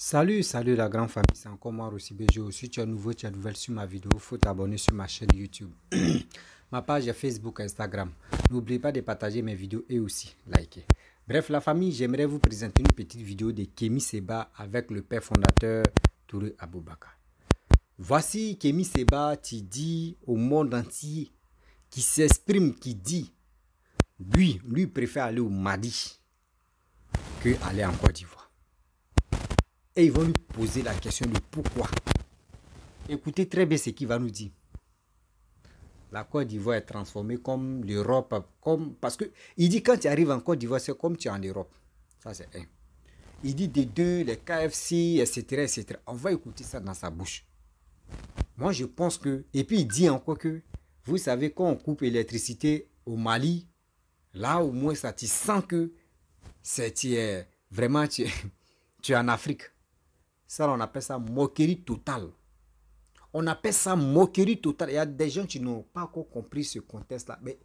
Salut la grande famille, c'est encore moi aussi Béjo. Si tu es nouveau, tu es nouvelle sur ma vidéo, il faut t'abonner sur ma chaîne YouTube. Ma page Facebook, Instagram. N'oubliez pas de partager mes vidéos et aussi liker. Bref, la famille, j'aimerais vous présenter une petite vidéo de Kémi Séba avec le père fondateur Touré Aboubakar. Voici Kémi Séba qui dit au monde entier, qui s'exprime, qui dit, lui préfère aller au Mali que aller en Côte d'Ivoire. Et ils vont lui poser la question de pourquoi. Écoutez très bien ce qu'il va nous dire. La Côte d'Ivoire est transformée comme l'Europe. Parce qu'il dit quand tu arrives en Côte d'Ivoire, c'est comme tu es en Europe. Ça, c'est un. Il dit des deux, les KFC, etc., etc. On va écouter ça dans sa bouche. Moi, je pense que... Et puis, il dit encore que, vous savez, quand on coupe l'électricité au Mali, là, au moins, ça, tu sens que vraiment, tu es en Afrique. Ça, on appelle ça moquerie totale. On appelle ça moquerie totale. Il y a des gens qui n'ont pas encore compris ce contexte-là. Mais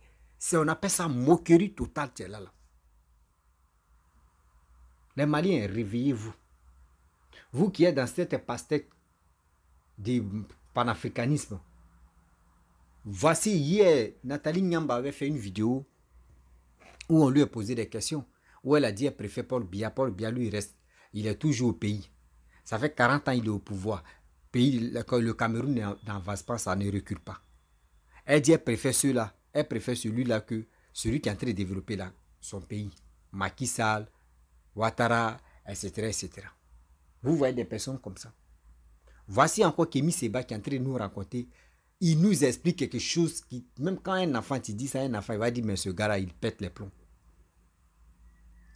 on appelle ça moquerie totale. Tu es là. Les Maliens, réveillez-vous. Vous qui êtes dans cette pastèque du panafricanisme. Voici hier, Nathalie Nyamba avait fait une vidéo où on lui a posé des questions. Où elle a dit qu'elle préfère Paul Biya. Paul Biya, lui, il est toujours au pays. Ça fait 40 ans qu'il est au pouvoir. Le Cameroun n'avance pas, ça ne recule pas. Elle dit qu'elle préfère ceux-là. Elle préfère celui-là que celui qui est en train de développer là, son pays. Macky Sall, Ouattara, etc., etc. Vous voyez des personnes comme ça. Voici encore Kémi Séba qui est en train de nous raconter. Il nous explique quelque chose qui, même quand un enfant te dit ça, un enfant, il va dire, mais ce gars-là, il pète les plombs.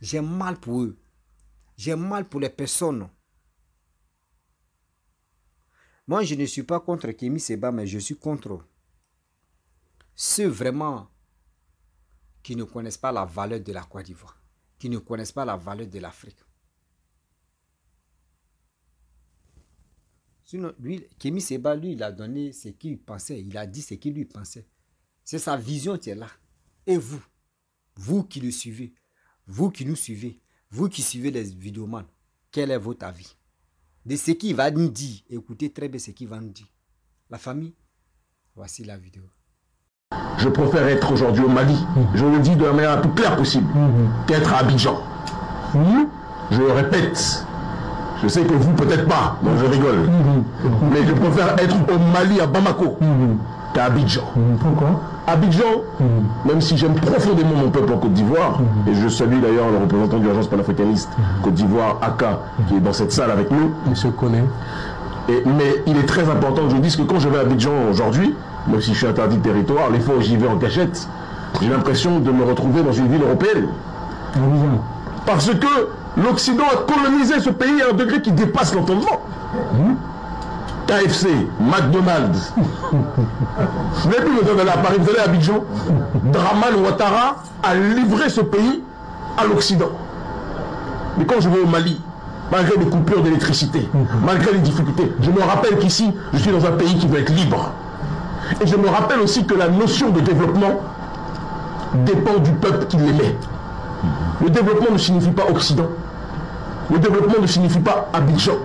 J'ai mal pour eux. J'ai mal pour les personnes. Moi, je ne suis pas contre Kémi Séba, mais je suis contre ceux vraiment qui ne connaissent pas la valeur de la Côte d'Ivoire, qui ne connaissent pas la valeur de l'Afrique. Sinon, lui, Kémi Séba, lui, il a donné ce qu'il pensait, il a dit ce qu'il lui pensait. C'est sa vision qui est là. Et vous qui le suivez, vous qui nous suivez, vous qui suivez les vidéomans, quel est votre avis? De ce qu'il va nous dire, écoutez très bien ce qu'il va nous dire. La famille, voici la vidéo. Je préfère être aujourd'hui au Mali, je le dis de la manière la plus claire possible, qu'être à Abidjan. Je le répète, je sais que vous peut-être pas, donc je rigole, mais je préfère être au Mali, à Bamako, qu'à Abidjan. Pourquoi? Abidjan, même si j'aime profondément mon peuple en Côte d'Ivoire, et je salue d'ailleurs le représentant de l'Agence panafricaniste Côte d'Ivoire, Aka, qui est dans cette salle avec nous. Il se connaît. Mais il est très important que je dise que quand je vais à Abidjan aujourd'hui, même si je suis interdit de territoire, les fois où j'y vais en cachette, j'ai l'impression de me retrouver dans une ville européenne. Parce que l'Occident a colonisé ce pays à un degré qui dépasse l'entendement. KFC, McDonald's. Vous n'avez plus besoin d'aller à Paris, vous allez à Abidjan. Dramane Ouattara a livré ce pays à l'Occident. Mais quand je vais au Mali, malgré les coupures d'électricité, malgré les difficultés, je me rappelle qu'ici, je suis dans un pays qui veut être libre. Et je me rappelle aussi que la notion de développement dépend du peuple qui l'émet. Le développement ne signifie pas Occident. Le développement ne signifie pas Abidjan.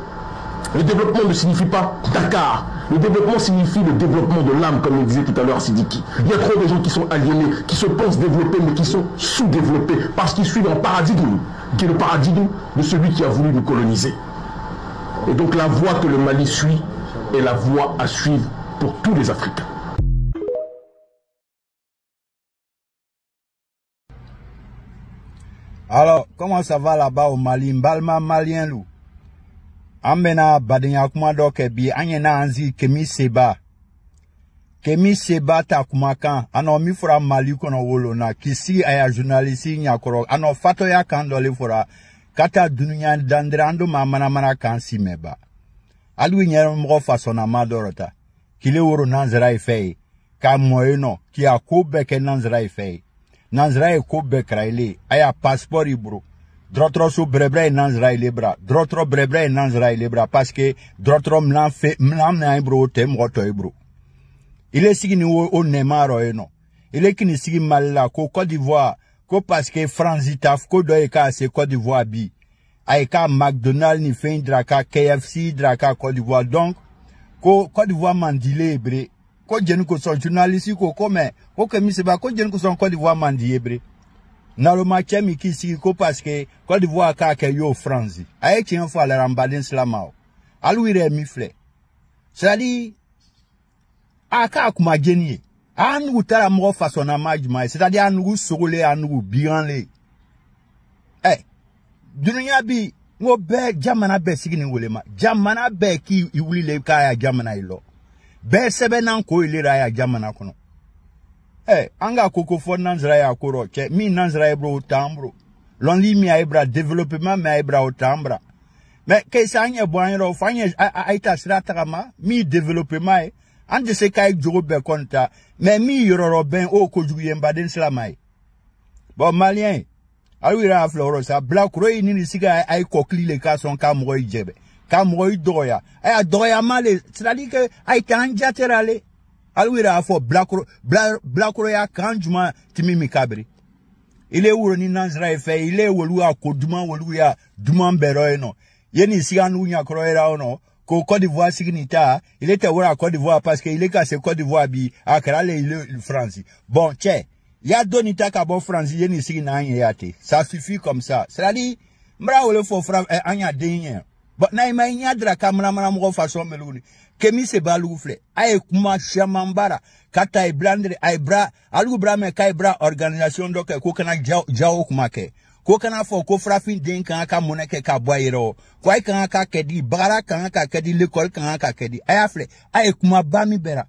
Le développement ne signifie pas Dakar. Le développement signifie le développement de l'âme, comme le disait tout à l'heure Sidiki. Il y a trop de gens qui sont aliénés, qui se pensent développés, mais qui sont sous-développés, parce qu'ils suivent un paradigme, qui est le paradigme de celui qui a voulu nous coloniser. Et donc la voie que le Mali suit est la voie à suivre pour tous les Africains. Alors, comment ça va là-bas au Mali? Mbalma malien loup. Ambena badenya kuma doke bi anyena anzi Kémi Séba. Kémi Séba ta kuma kan ano mi fura Mali kono wolo na kisi aya journaliste nyakoro ano fato ya kan dole fura kata dunya dandrando mana kan si meba. Alwi nyero mgo fasona madorota. Kile woro nanzra ifei ka moyeno ki akobe ke nanzra ifei. Nanzra ko bekraile aya passeport ibro. Drotro sou brebre nanzra ilebra. Drotro brebre nanzra ilebra. Parce que drotro mlan na ibro tem roto ibro. Il est sigi ni o nemaro eno. Il est kini sigi malila ko Côte d'Ivoire. Ko parce que Franzitaf ko doye ka se Côte d'Ivoire bi. Aïka McDonald's ni fin draka KFC draka Côte d'Ivoire donc Côte d'Ivoire mandile bre ko jenu ko son journaliste ko comme ko Kemi Seba ko jenu ko son Côte d'Ivoire mandile bre na lo match mi ki si ko parce que Côte d'Ivoire ka ke yo France aye tien fa la rambadin slamao aluire mi fle c'est-à-dire aka kuma genie anu tara mo façon na majma c'est-à-dire anu sogole anu bianle dunia bi ngo be jamana be sigini wolema jamana be ki iwuli le kaya jamana ilo be sebe nan ko ilera ya jamana kono anga koko fo nanzra ya koro che mi nanzra e bro tambro lonli mi ay bra développement mi ay bra o tambra mais ke sanye boanro fanye aita srata kama mi développement ande se kay jogo be konta mais mi yororo ben o ko juguye mbaden slamay bon malien alwira floro sa black roy ni siga ay kokli le ka son ka moy jebe ka moy doya ay doya male c'est-à-dire que ay kan jaterale alwira fo black roy kanjuma timimi kabri ile wuro ni nanzra efe ile wolu akoduma wolu ya duma mbero no yeni siga nu nya kroera ono ko Côte d'Ivoire signita il était wora Côte d'Ivoire parce que il est cassé Côte d'Ivoire bi akra le France bon tché ya donita ka bo France yeni sigi na anya yate ça suffit comme ça c'est-à-dire mbra wole fo fra anya denye but na ima nya dra kamera mo façon meluni Kemi Seba lufle ay kuma shamambara kata e blandre ay bra alu bra me kay bra organisation donc ko kana jawo kuma ke ko kana fo ko frafin den kan ka moneke ka boyero ko ay kan ka kedi bara kan ka kedi l'école kan ka kedi ay afle ay kuma bami bera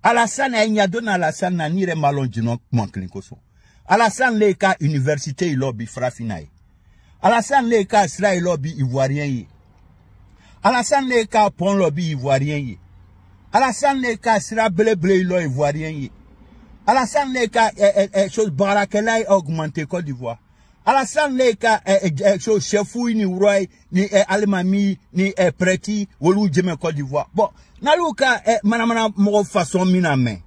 Alassane ay dona Alassane na nire malon dino mankling koso. Alassane le ka université ilobi frafinaye. Alassane le ka sra ilobi ivoirien yi. Alassane le ka pont lobby ivoirien yi. Alassane le ka sra blé ilo ivoirien yi. Alassane le ka chose barakelay augmenté Côte d'Ivoire. Alassane le ka chose chefou ni roi ni alemami ni preti wolu jeme Côte d'Ivoire. Bon naluka manamana mo façon miname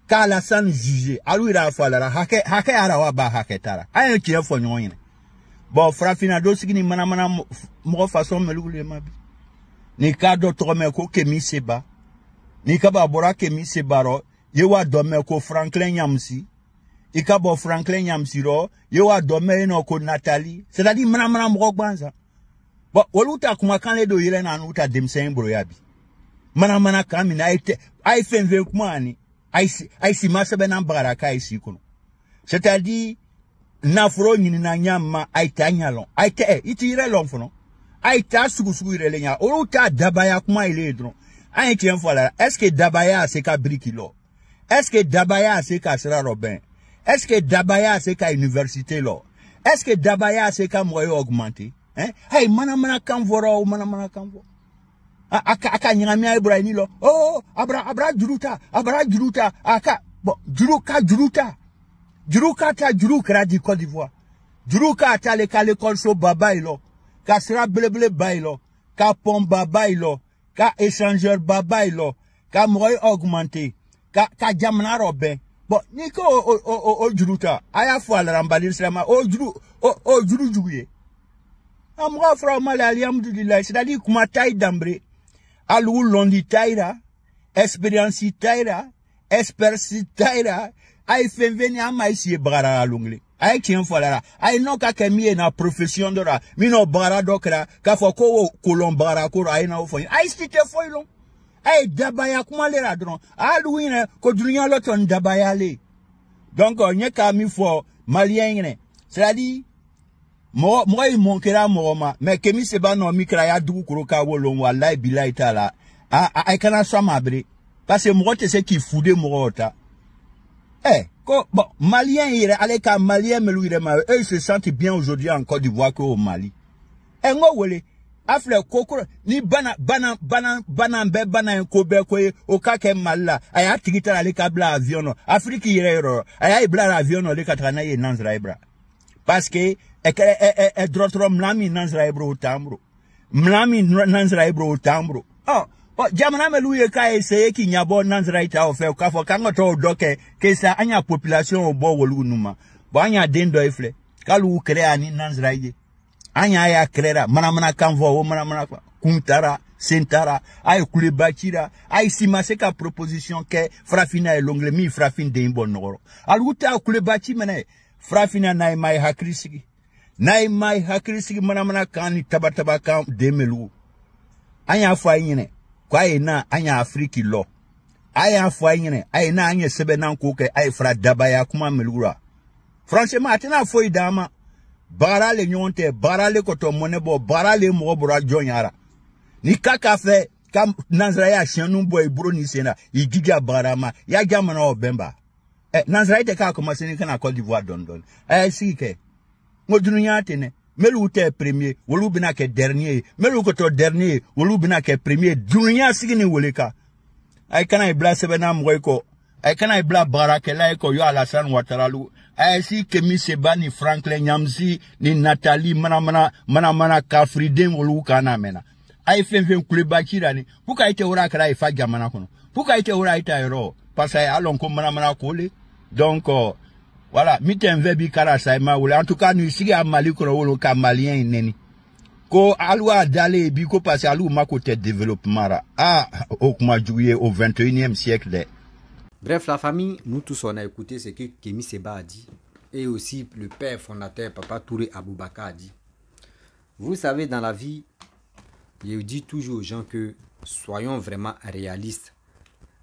ka Alassane juger aluira falara hake arawa ba hake tara ayen ki efo nyoyin bon frafina do sigini manamana mo façon melule mabi ni ka do to me ko Kemi Seba ni ka ba bora Kemi Seba ro ye wa do me ko Franklin Nyamsi ika bo Franklin Nyamsi ro ye wa do me no ko Nathalie c'est-à-dire manamana mo gbanza bon woluta kuma kan le do yele na nuta demsen bro yabi mana kami na ay fenve kumani ay si masebe na baraka ay si kono c'est-à-dire na fro nyini na nyama ay tanyalon ay te itire lon fono ay ta sugu ire lenya o ta dabaya kuma ile dron ay tien fola est-ce que dabaya c'est ka brikilo est-ce que dabaya c'est ka sera robin est-ce que dabaya c'est ka université lo est-ce que dabaya c'est ka moyo augmenté hey mana kanvoro mana kanvoro aka nyami ay Ibrahim lo oh abra juruta aka bon juruka ta di Côte d'Ivoire juruka ta l'école so baba ilo ka sera blé bailo ka pom baba ilo ka échangeur baba ilo ka moy augmenté ka jamna robin bon niko o juruta aya fo al rambalir slama o juru juguye amra fra malali alhamdulillah c'est-à-dire kuma taille d'ambré alou londi taira expérience taira expertise taira ay fenveni amay si bara alungle ay tien folara ay no ka kemi na profession dora mi no bara dokra ka fo ko kolon bara ko ay na fo ay cité foilon ay dabaya kuma le radron alou ine ko dunya loton dabaya le donc on ka mi fo malien ne c'est-à-dire moi mon kera moroma mais Kemi Seba no mikra ya dugu kuroka wolon wallahi billahi taala I kana swama bre parce que moi te sais qui foudé morota ko bon malien ire ale ka malien meluire ma eux se sentent bien aujourd'hui en Côte d'Ivoire qu'au Mali ngo wele afle kokoro ni bana ko be ko o ka ke malla aya tigita ale ka bla avion no Afrique ire ro aya bla avion no le katrana ye nanzra ibra parce que e drotro mlami nanzra ibro tambro jamana meluye ka ese ki nyabo nanzra ita ofe ka fo kango to doke ke sa anya population obo wolu numa bo anya dendo efle kalu kre ani nanzra ye anya ya krera manamana kanvo o manamana kuntara sentara ay kule bachira ay simase ka proposition ke frafina e longle mi frafine de bon noro aluta kule bachi mene frafina nay mai hakrisigi manamana kan tabataba kan demelu anya fo ayine kwa ina anya afriki lo aya fo ayine ay na anya sebe nan ko ke ay fra dabaya kuma melura franchement atina fo idama barale nyonte barale koto monebo barale mo bora jonyara ni kaka fe kam Nazaraya chenu boy bro ni sena igiga barama ya jamana obemba Nazaraya te ka commencer ni kana Côte d'Ivoire dondon sike modunu nyatene melu te premier wolu bina ke dernier melu koto dernier wolu bina ke premier dunya sigini woleka ay kana ibla sebena moyko ay kana ibla barake la ko yo Alassane Ouattara lu ay si Kemi Seba ni Franklin Nyamsi ni Nathalie mana Kafriden wolu kana mena ay fen kule bakira ni puka ite ora kala ifa jamana kono puka ite ora ita ero parce que alon ko mana kole donc voilà miten vebi kara saima wala en tout cas nous ici à Mali ko wolo ka malien neni ko alwa dale bi ko parce alu mako te développement ra au mois de juillet au 21e siècle. Bref, la famille, nous tous on a écouté ce que Kemi Seba a dit et aussi le père fondateur Papa Touré Aboubakar a dit. Vous savez, dans la vie, je dis toujours aux gens que soyons vraiment réalistes,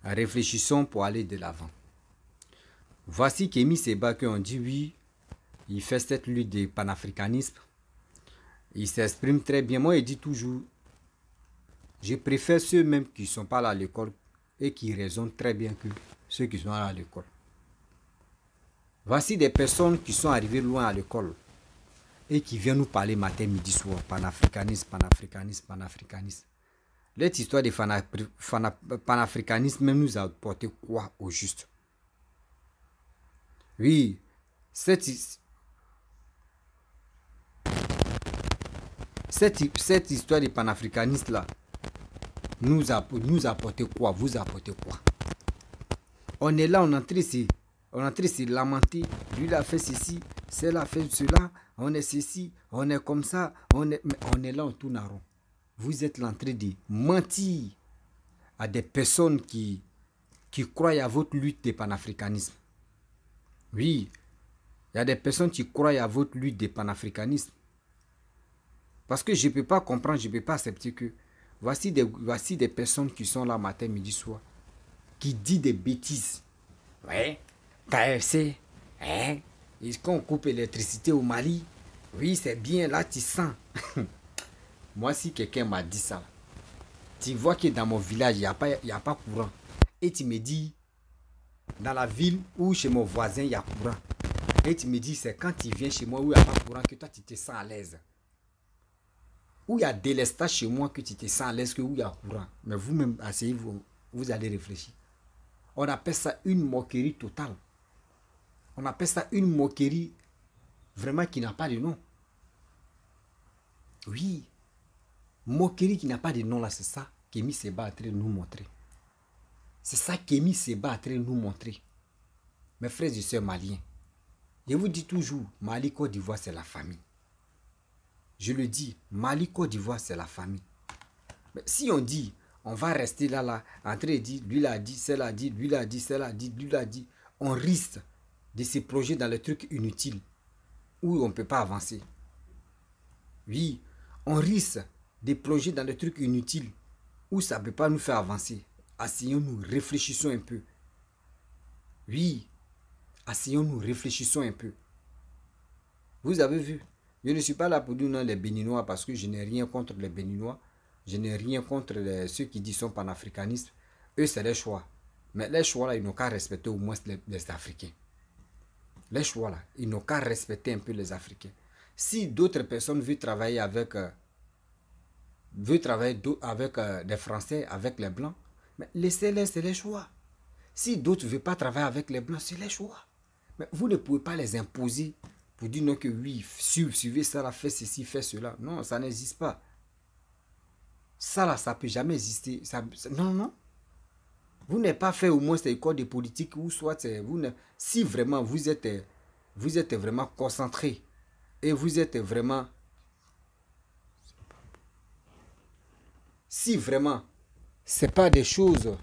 réfléchissons pour aller de l'avant. Voici Kemi Seba qu'on dit oui, il fait cette lutte de panafricanisme, il s'exprime très bien. Moi, je dis toujours, je préfère ceux même qui ne sont pas là à l'école et qui raisonnent très bien que ceux qui sont là à l'école. Voici des personnes qui sont arrivées loin à l'école et qui viennent nous parler matin, midi, soir, panafricanisme. Cette histoire de panafricanisme même nous a apporté quoi au juste? Oui, cette histoire de panafricanisme là nous a apporté quoi? Vous apportez quoi? On est là, on est en train de se lamenter. Lui, il a fait ceci, celle a fait cela, on est ceci, on est comme ça, on est là, on tourne à rond. Vous êtes en train de mentir à des personnes qui croient à votre lutte de panafricanisme. Oui, il y a des personnes qui croient à votre lutte de panafricanisme. Parce que je ne peux pas comprendre, je ne peux pas accepter que voici des personnes qui sont là matin, midi, soir, qui disent des bêtises. Ouais, KFC, est-ce qu'on coupe l'électricité au Mali? Oui, c'est bien, là tu sens. Moi, si quelqu'un m'a dit ça, tu vois que dans mon village, il n'y a pas courant. Et tu me dis, dans la ville ou chez mon voisin, il y a courant. Et tu me dis, c'est quand tu viens chez moi où il n'y a pas courant que toi, tu te sens à l'aise. Où il y a délestage chez moi que tu te sens à l'aise que où il y a courant. Mais vous-même, asseyez-vous, vous allez réfléchir. On appelle ça une moquerie totale. On appelle ça une moquerie vraiment qui n'a pas de nom. Oui, moquerie qui n'a pas de nom là, c'est ça Kemi Seba a train de nous montrer. C'est ça Kemi Seba a train de nous montrer. Mes frères et sœurs maliens, je vous dis toujours, Mali, Côte d'Ivoire, c'est la famille. Je le dis, Mali, Côte d'Ivoire, c'est la famille. Mais si on dit, on va rester là, en train de dire, lui l'a dit, celle a dit, lui l'a dit, celle a dit, lui l'a dit, on risque de se projeter dans les trucs inutiles où on ne peut pas avancer. Oui, on risque de plonger dans les trucs inutiles où ça ne peut pas nous faire avancer. Asseyons-nous, réfléchissons un peu. Oui, asseyons-nous, réfléchissons un peu. Vous avez vu, je ne suis pas là pour dire non les Béninois parce que je n'ai rien contre les Béninois. Je n'ai rien contre ceux qui disent sont panafricanistes. Eux, c'est les choix. Mais les choix là, ils n'ont qu'à respecter au moins les Africains. Les choix là, ils n'ont qu'à respecter un peu les Africains. Si d'autres personnes veulent travailler avec des Français, avec les Blancs, mais laissez-les, c'est les choix. Si d'autres ne veulent pas travailler avec les Blancs, c'est les choix. Mais vous ne pouvez pas les imposer pour dire non que oui, suivez ça, là, faites ceci, faites cela. Non, ça n'existe pas. Ça là, ça ne peut jamais exister. Non. Vous n'avez pas fait au moins cette école de politique ou soit si vraiment vous êtes vraiment concentré et vous êtes vraiment Si vraiment, ce n'est pas des choses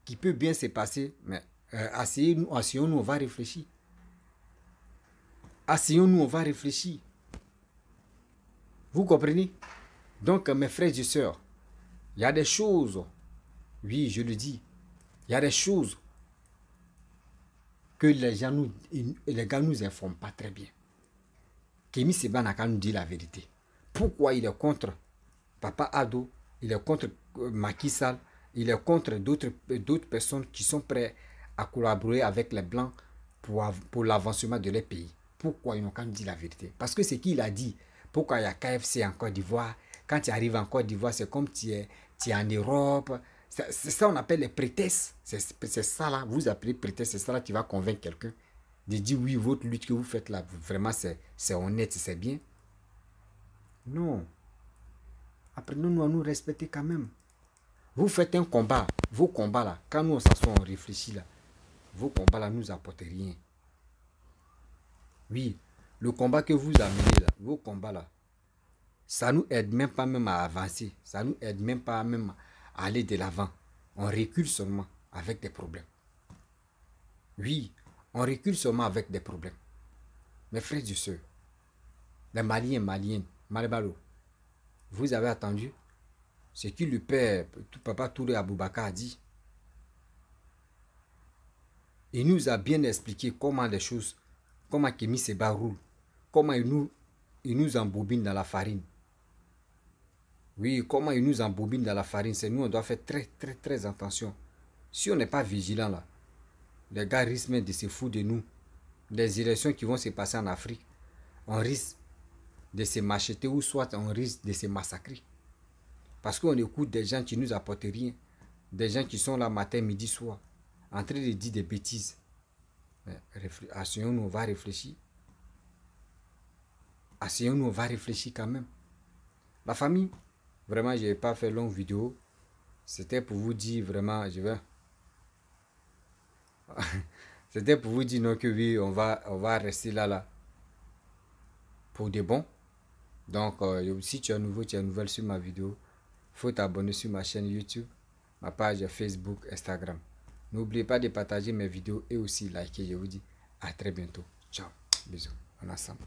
qui peuvent bien se passer, mais asseyons-nous, on va réfléchir. Asseyons-nous, on va réfléchir. Vous comprenez? Donc, mes frères et sœurs, il y a des choses, oui, je le dis, il y a des choses que les gars nous informent pas très bien. Kémy Séba n'a qu'à nous dire la vérité. Pourquoi il est contre Papa Ado, il est contre Macky Sall, il est contre d'autres personnes qui sont prêtes à collaborer avec les Blancs pour l'avancement de leur pays. Pourquoi ils n'ont qu'à nous dire la vérité? Parce que c'est qui il a dit. Pourquoi il y a KFC en Côte d'Ivoire? Quand tu arrives en Côte d'Ivoire, c'est comme tu es en Europe. C'est ça qu'on appelle les prétextes. C'est ça là, vous appelez prétexte, c'est ça là qui va convaincre quelqu'un de dire oui, votre lutte que vous faites là, vraiment c'est honnête, c'est bien. Non. Apprenons-nous à nous respecter quand même. Vous faites un combat, vos combats là, quand nous on s'assoit, on réfléchit là, vos combats là nous apportent rien. Oui, le combat que vous amenez là, vos combats là, ça nous aide même pas même à avancer, ça nous aide même pas même à aller de l'avant. On recule seulement avec des problèmes. Oui, on recule seulement avec des problèmes. Mes frères et sœurs, les Maliens, Maliennes, Malbalo, vous avez attendu ce que le père, Papa Touré Aboubakar a dit. Il nous a bien expliqué comment les choses, comment Kémy Séba roule, comment il nous embobine dans la farine. Oui, comment il nous embobine dans la farine, c'est nous, on doit faire très attention. Si on n'est pas vigilant là, les gars risquent même de se foutre de nous. Les élections qui vont se passer en Afrique, on risque de se macheter ou soit on risque de se massacrer. Parce qu'on écoute des gens qui nous apportent rien. Des gens qui sont là matin, midi, soir, en train de dire des bêtises. Asseyons-nous, on va réfléchir. Asseyons-nous, on va réfléchir quand même. La famille, vraiment, je n'ai pas fait longue vidéo. C'était pour vous dire vraiment, C'était pour vous dire non que oui, on va rester là pour de bon. Donc, si tu es nouveau, tu es nouvelle sur ma vidéo, il faut t'abonner sur ma chaîne YouTube, ma page Facebook, Instagram. N'oubliez pas de partager mes vidéos et aussi liker. Je vous dis à très bientôt. Ciao. Bisous. On est ensemble.